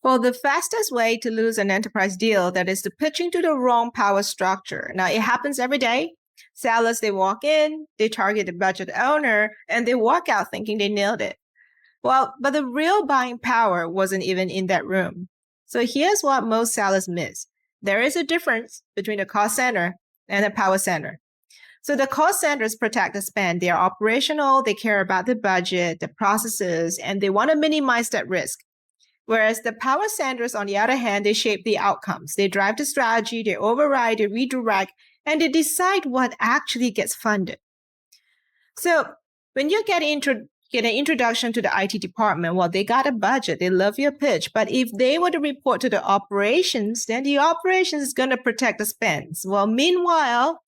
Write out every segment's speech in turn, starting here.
Well, the fastest way to lose an enterprise deal that is to pitch into the wrong power structure. Now, it happens every day. Sellers, they walk in, they target the budget owner, and they walk out thinking they nailed it. Well, but the real buying power wasn't even in that room. So here's what most sellers miss. There is a difference between a cost center and a power center. So the cost centers protect the spend. They are operational, they care about the budget, the processes, and they want to minimize that risk. Whereas the power centers, on the other hand, they shape the outcomes. They drive the strategy, they override, they redirect, and they decide what actually gets funded. So when you get an introduction to the IT department, well, they got a budget, they love your pitch. But if they were to report to the operations, then the operations is going to protect the spends. Well, meanwhile,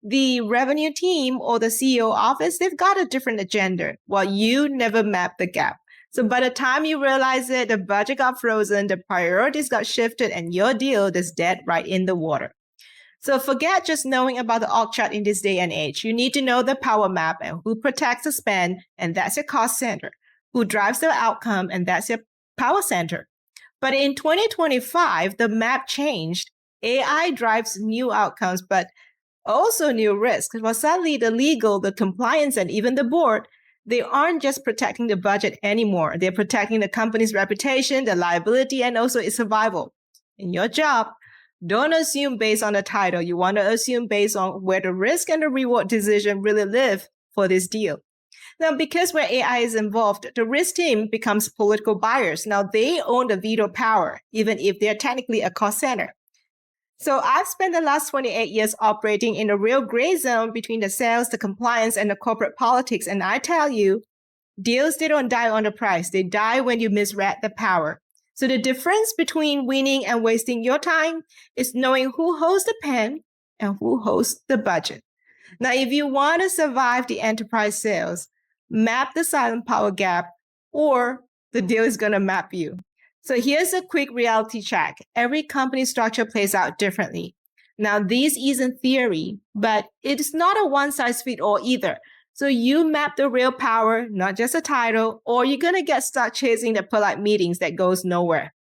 the revenue team or the CEO office, they've got a different agenda. Well, you never map the gap. So by the time you realize it, the budget got frozen, the priorities got shifted, and your deal is dead right in the water. So forget just knowing about the org chart in this day and age. You need to know the power map and who protects the spend, and that's your cost center. Who drives the outcome, and that's your power center. But in 2025, the map changed. AI drives new outcomes, but also new risks. Well, suddenly the legal, the compliance, and even the board, they aren't just protecting the budget anymore. They're protecting the company's reputation, the liability, and also its survival. In your job, don't assume based on the title. You want to assume based on where the risk and the reward decision really live for this deal. Now, because where AI is involved, the risk team becomes political buyers. Now, they own the veto power, even if they're technically a cost center. So I've spent the last 28 years operating in a real gray zone between the sales, the compliance, and the corporate politics. And I tell you, deals, they don't die on the price. They die when you misread the power. So the difference between winning and wasting your time is knowing who holds the pen and who holds the budget. Now, if you want to survive the enterprise sales, map the silent power gap, or the deal is going to map you. So here's a quick reality check. Every company structure plays out differently. Now, this isn't theory, but it's not a one-size-fits-all either. So you map the real power, not just a title, or you're going to get stuck chasing the polite meetings that goes nowhere.